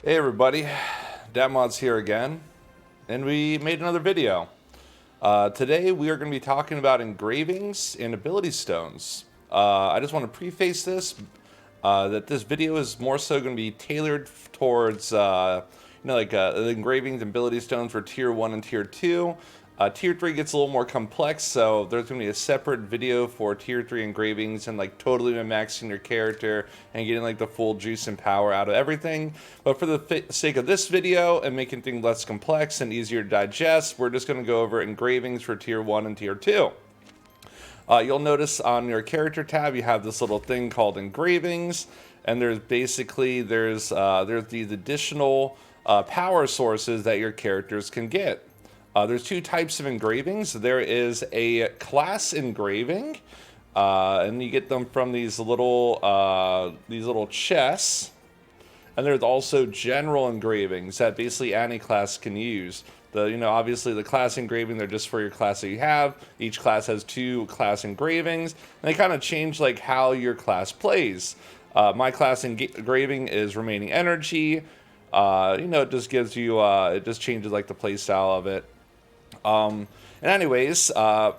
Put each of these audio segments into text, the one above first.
Hey everybody, Modz here again, and we made another video. Today we are going to be talking about engravings and ability stones. I just want to preface this, that this video is more so going to be tailored towards, the engravings and ability stones for Tier 1 and Tier 2. Tier 3 gets a little more complex, so there's going to be a separate video for Tier 3 engravings and like totally maxing your character and getting like the full juice and power out of everything. But for the sake of this video and making things less complex and easier to digest, we're just going to go over engravings for Tier 1 and Tier 2. You'll notice on your character tab you have this little thing called engravings, and there's these additional power sources that your characters can get. There's two types of engravings. There is a class engraving, and you get them from these little chests. And there's also general engravings that basically any class can use. Obviously the class engraving, they're just for your class that you have. Each class has two class engravings, and they kind of change like how your class plays. My class engraving is remaining energy. It just gives you, it just changes like the play style of it. And anyways, how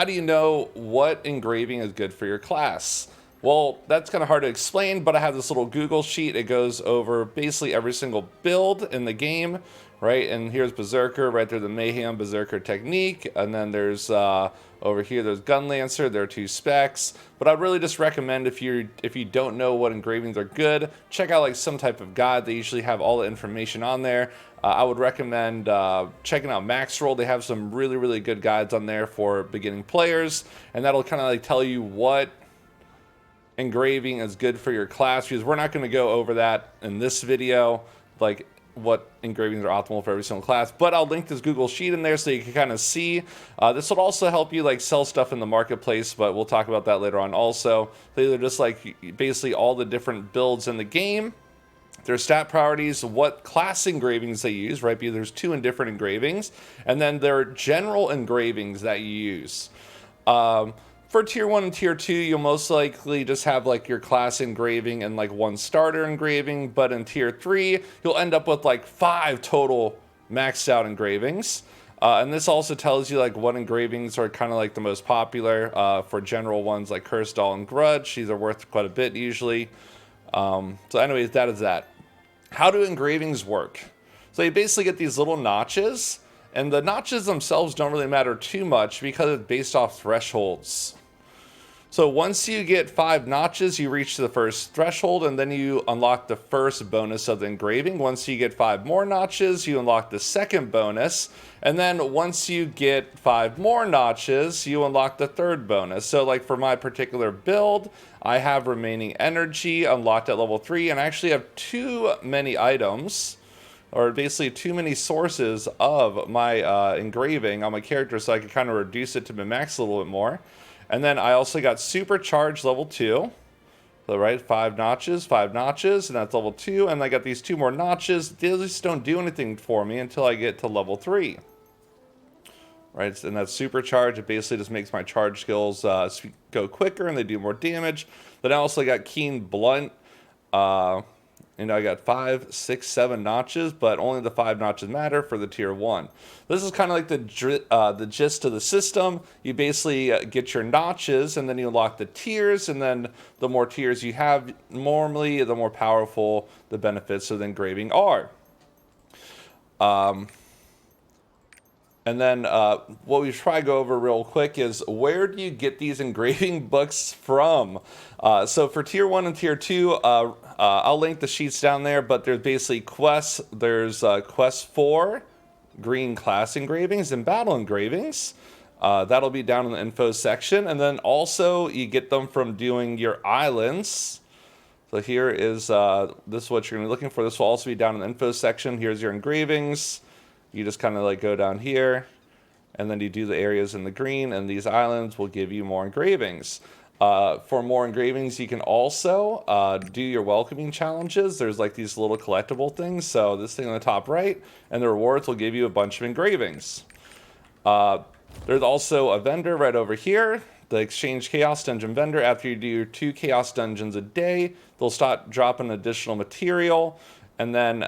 do you know what engraving is good for your class? Well, that's kind of hard to explain, but I have this little Google sheet. It goes over basically every single build in the game, right? And here's Berserker, right there, the Mayhem Berserker technique. And then there's, over here, there's Gun Lancer. There are two specs. But I'd really just recommend if you don't know what engravings are good, check out like some type of guide. They usually have all the information on there. I would recommend checking out Maxroll. They have some really, really good guides on there for beginning players. And that'll kind of like tell you what engraving is good for your class, because we're not going to go over that in this video, like what engravings are optimal for every single class, but I'll link this Google sheet in there so you can kind of see. This will also help you like sell stuff in the marketplace, but we'll talk about that later on also. They're just like basically all the different builds in the game, their stat priorities, what class engravings they use, right? Because there's two in different engravings, and then their general engravings that you use. For Tier 1 and Tier 2, you'll most likely just have like your class engraving and like one starter engraving, but in Tier 3, you'll end up with like 5 total maxed out engravings. And this also tells you like what engravings are kind of like the most popular for general ones like Curse, Doll, and Grudge. These are worth quite a bit usually. So anyways, that is that. How do engravings work? So you basically get these little notches, and the notches themselves don't really matter too much because it's based off thresholds. So once you get 5 notches, you reach the first threshold, and then you unlock the first bonus of the engraving. Once you get 5 more notches, you unlock the second bonus. And then once you get 5 more notches, you unlock the third bonus. So like for my particular build, I have remaining energy unlocked at level 3, and I actually have too many items, or basically too many sources of my engraving on my character, so I can kind of reduce it to min max a little bit more. And then I also got supercharged level 2. So right, 5 notches, and that's level 2. And I got these 2 more notches. These don't do anything for me until I get to level 3. Right, and that's supercharge. It basically just makes my charge skills go quicker, and they do more damage. Then I also got keen blunt. I got 5, 6, 7 notches, but only the 5 notches matter for the Tier 1. This is kind of like the gist of the system. You basically get your notches, and then you unlock the tiers, and then the more tiers you have, normally the more powerful the benefits of the engraving are. And then what we try to go over real quick is, where do you get these engraving books from? So for Tier 1 and Tier 2, I'll link the sheets down there, but there's basically quests. There's quest 4, green class engravings, and battle engravings. That'll be down in the info section. And then also you get them from doing your islands. So here is, this is what you're going to be looking for. This will also be down in the info section. Here's your engravings. You just kind of like go down here, and then you do the areas in the green, and these islands will give you more engravings. For more engravings, you can also do your welcoming challenges. There's like these little collectible things. So this thing on the top right, and the rewards will give you a bunch of engravings. There's also a vendor right over here, the Exchange Chaos Dungeon vendor. After you do your 2 Chaos Dungeons a day, they'll start dropping additional material. And then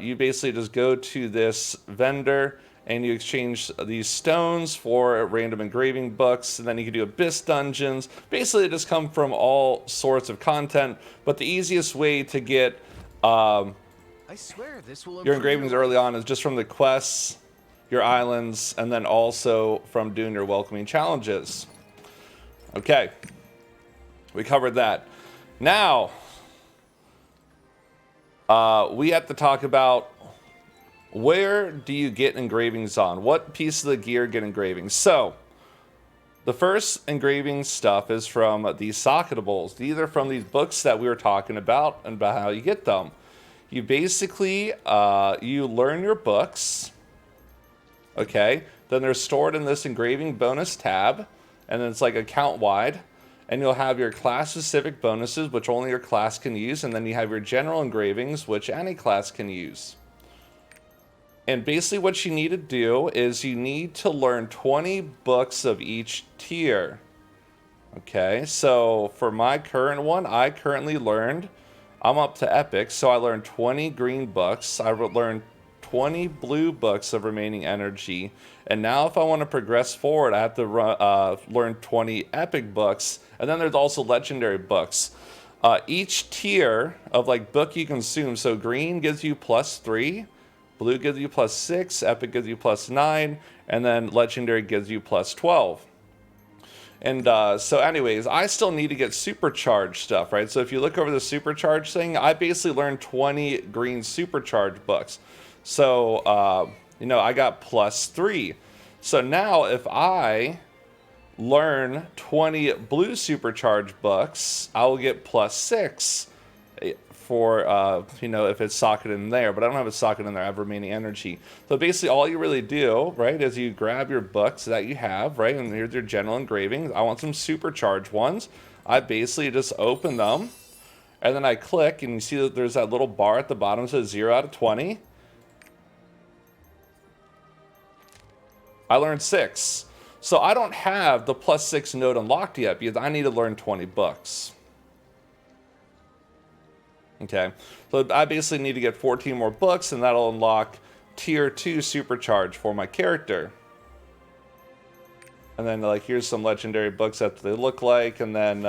you basically just go to this vendor and you exchange these stones for random engraving books, and then you can do abyss dungeons. Basically, it just come from all sorts of content, but the easiest way to get I swear this will your improve engravings your early life. on is just from the quests, your islands, and then also from doing your welcoming challenges. Okay, we covered that. Now, we have to talk about where do you get engravings on? What piece of the gear get engravings? So, the first engraving stuff is from these socketables. These are from these books that we were talking about and about how you get them. You basically, you learn your books, okay? Then they're stored in this engraving bonus tab, and then it's like account wide. And you'll have your class-specific bonuses, which only your class can use, and then you have your general engravings, which any class can use. And basically what you need to do is you need to learn 20 books of each tier. Okay, so for my current one, I currently learned, I'm up to epic, so I learned 20 green books. I learned 20 blue books of remaining energy. And now if I want to progress forward, I have to learn 20 epic books. And then there's also legendary books. Each tier of like book you consume, so green gives you +3, blue gives you +6, epic gives you +9, and then legendary gives you +12. And so anyways, I still need to get supercharged stuff, right? So if you look over the supercharged thing, I basically learned 20 green supercharged books. So, you know, I got +3. So now if I learn 20 blue supercharged books, I will get +6 for, you know, if it's socketed in there. But I don't have a socket in there, I have remaining energy. So basically all you really do, right, is you grab your books that you have, right, and here's your general engravings. I want some supercharged ones. I basically just open them, and then I click, and you see that there's that little bar at the bottom that says 0 out of 20. I learned 6. So I don't have the +6 node unlocked yet because I need to learn 20 books. Okay, so I basically need to get 14 more books, and that'll unlock tier 2 supercharge for my character. And then like here's some legendary books that they look like, and then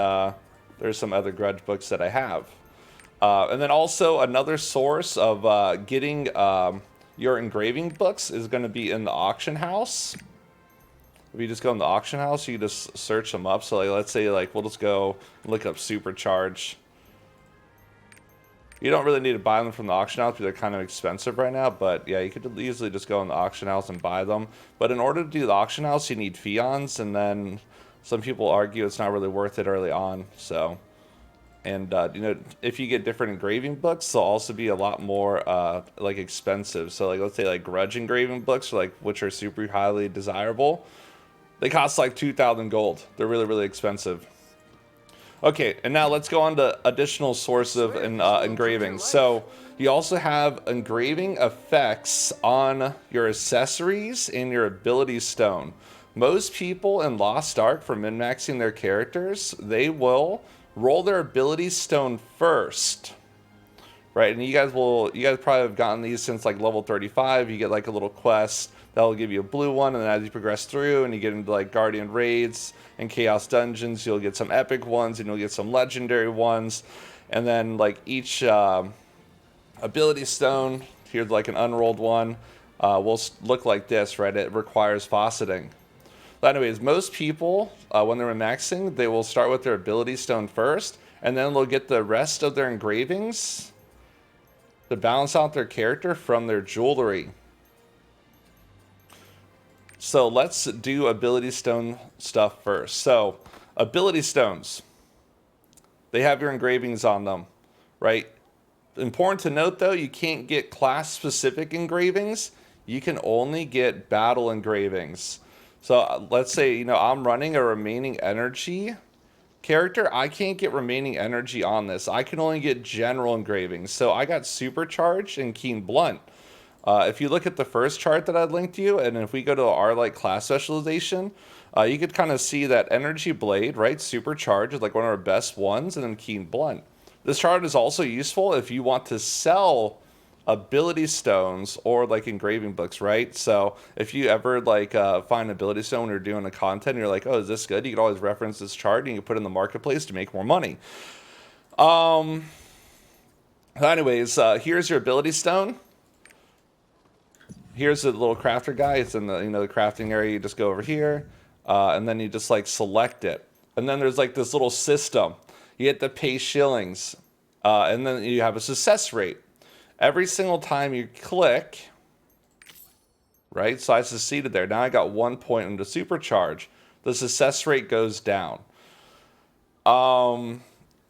there's some other grudge books that I have. And then also another source of getting your engraving books is going to be in the auction house. If you just go in the auction house, you just search them up. So like, let's say like we'll just go look up supercharge. You don't really need to buy them from the auction house because they're kind of expensive right now. But yeah, you could easily just go in the auction house and buy them. But in order to do the auction house, you need fions, and then some people argue it's not really worth it early on. So, and you know, if you get different engraving books, they'll also be a lot more like expensive. So like let's say like grudge engraving books, like which are super highly desirable, they cost like 2,000 gold. They're really, really expensive. Okay, and now let's go on to additional source of engraving. So you also have engraving effects on your accessories and your ability stone. Most people in Lost Ark, for min-maxing their characters, they will roll their ability stone first. Right, and you guys probably have gotten these since like level 35. You get like a little quest that'll give you a blue one, and then as you progress through and you get into like Guardian raids and Chaos dungeons, you'll get some epic ones and you'll get some legendary ones. And then like each ability stone, here's like an unrolled one, will look like this, right? It requires fauceting. But anyways, most people, when they're maxing, they will start with their ability stone first, and then they'll get the rest of their engravings to balance out their character from their jewelry. So let's do ability stone stuff first. So ability stones, they have your engravings on them, right? Important to note though, you can't get class specific engravings. You can only get battle engravings. So let's say, you know, I'm running a remaining energy character. I can't get remaining energy on this. I can only get general engravings. So I got supercharged and keen blunt. If you look at the first chart that I linked you, and if we go to our like class specialization, you could kind of see that energy blade, right? Supercharged is like one of our best ones, and then keen blunt. This chart is also useful if you want to sell ability stones or like engraving books, right? So if you ever like find an ability stone when you're doing a content, and you're like, oh, is this good? You can always reference this chart and you can put it in the marketplace to make more money. Anyways, here's your ability stone. Here's the little crafter guy. It's in the the crafting area. You just go over here, and then you just like select it. And then there's like this little system. You get to pay shillings, and then you have a success rate. Every single time you click, right? So I succeeded there. Now I got 1 point into supercharge. The success rate goes down.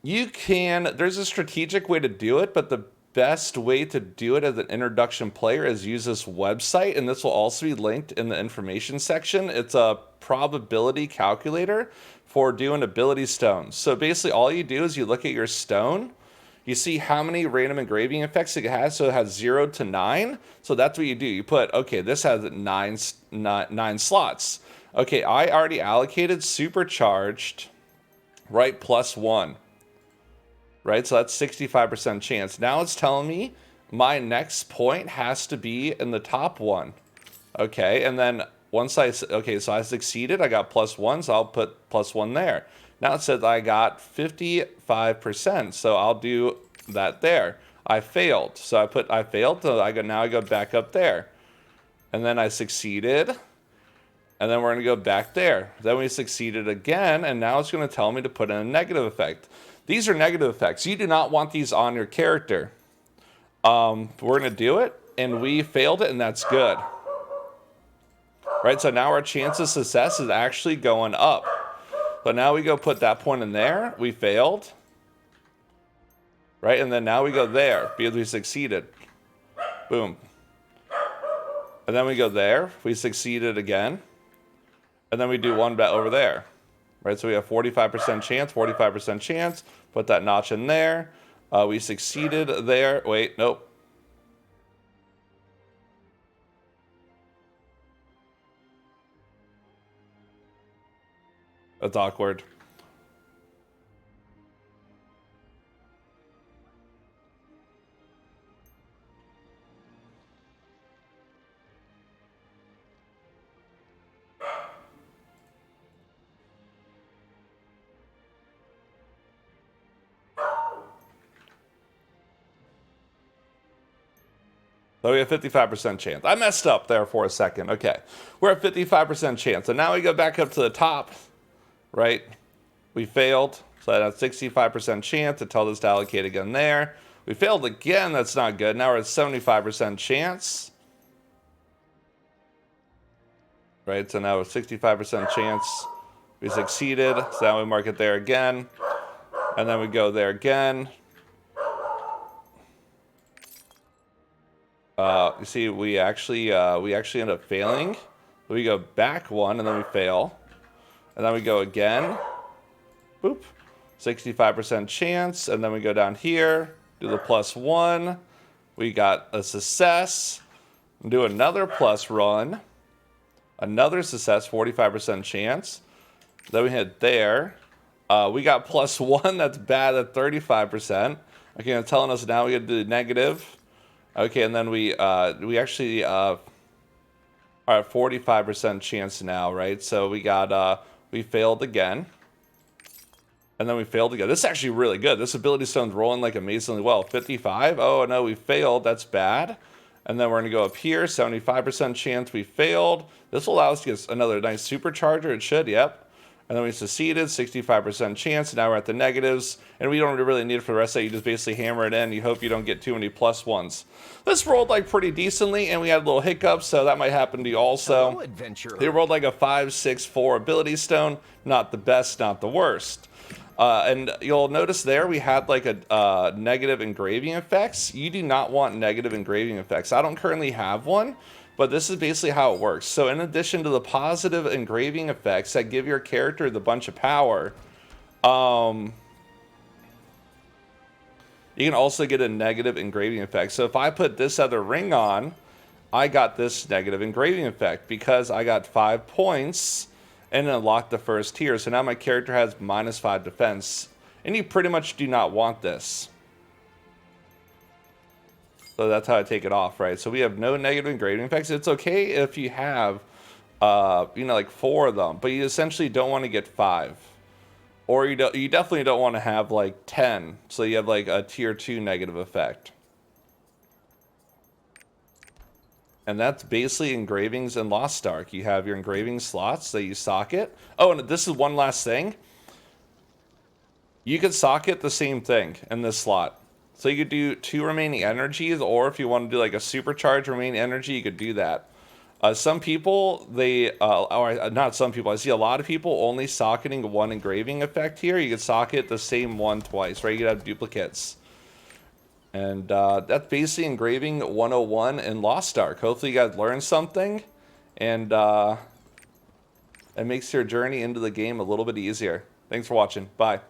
There's a strategic way to do it, but the best way to do it as an introduction player is use this website, and this will also be linked in the information section. It's a probability calculator for doing ability stones. So basically all you do is you look at your stone, you see how many random engraving effects it has, so it has 0 to 9. So that's what you do. You put, okay, this has nine slots. Okay, I already allocated supercharged, right, +1. Right, so that's 65% chance. Now it's telling me my next point has to be in the top one. Okay, and then so I succeeded, I got +1, so I'll put +1 there. Now it says I got 55%, so I'll do that there. I failed, so I failed, so now I go back up there. And then I succeeded, and then we're gonna go back there. Then we succeeded again, and now it's gonna tell me to put in a negative effect. These are negative effects. You do not want these on your character. We're gonna do it, and we failed it, and that's good. Right, so now our chance of success is actually going up. But now we go put that point in there, we failed. Right, and then now we go there, because we succeeded. Boom. And then we go there, we succeeded again. And then we do one bet over there. Right, so we have 45% chance, 45% chance. Put that notch in there. We succeeded there. Wait, nope. That's awkward. So we have 55% chance. I messed up there for a second. Okay, we're at 55% chance. And now we go back up to the top, right? We failed, so that's 65% chance. It tells us to allocate again there. We failed again, that's not good. Now we're at 75% chance. Right, so now it's 65% chance. We succeeded, so now we mark it there again. And then we go there again. You see, we actually end up failing. We go back one, and then we fail. And then we go again. Boop. 65% chance. And then we go down here. Do the +1. We got a success. Do another plus run. Another success, 45% chance. Then we hit there. We got +1. That's bad at 35%. Okay, it's telling us now we got to do negative. Okay, and then we actually are at 45% chance now, right? So we got we failed again. And then we failed again. This is actually really good. This ability stone's rolling like amazingly well. 55. Oh no, we failed. That's bad. And then we're gonna go up here. 75% chance we failed. This will allow us to get another nice supercharger. It should. Yep. And then we succeeded. 65% chance. Now we're at the negatives, and we don't really need it for the rest of it. You just basically hammer it in. You hope you don't get too many +1s. This rolled like pretty decently, and we had a little hiccups, so that might happen to you also. Hello, adventurer. They rolled like a 5, 6, 4 ability stone. Not the best, not the worst. And you'll notice there we had like a negative engraving effects. You do not want negative engraving effects. I don't currently have one, but this is basically how it works. So in addition to the positive engraving effects that give your character the bunch of power, you can also get a negative engraving effect. So if I put this other ring on, I got this negative engraving effect because I got 5 points and unlocked the first tier. So now my character has -5 defense, and you pretty much do not want this. So that's how I take it off, right? So we have no negative engraving effects. It's okay if you have, you know, like 4 of them, but you essentially don't want to get 5. Or you definitely don't want to have like 10, so you have like a tier 2 negative effect. And that's basically engravings in Lost Ark. You have your engraving slots that you socket. Oh, and this is one last thing. You could socket the same thing in this slot. So you could do 2 remaining energies, or if you want to do like a supercharge remaining energy, you could do that. Some people, or not some people, I see a lot of people only socketing 1 engraving effect here. You could socket the same one twice, right? You could have duplicates. And that's basically Engraving 101 in Lost Ark. Hopefully you guys learned something, and it makes your journey into the game a little bit easier. Thanks for watching. Bye.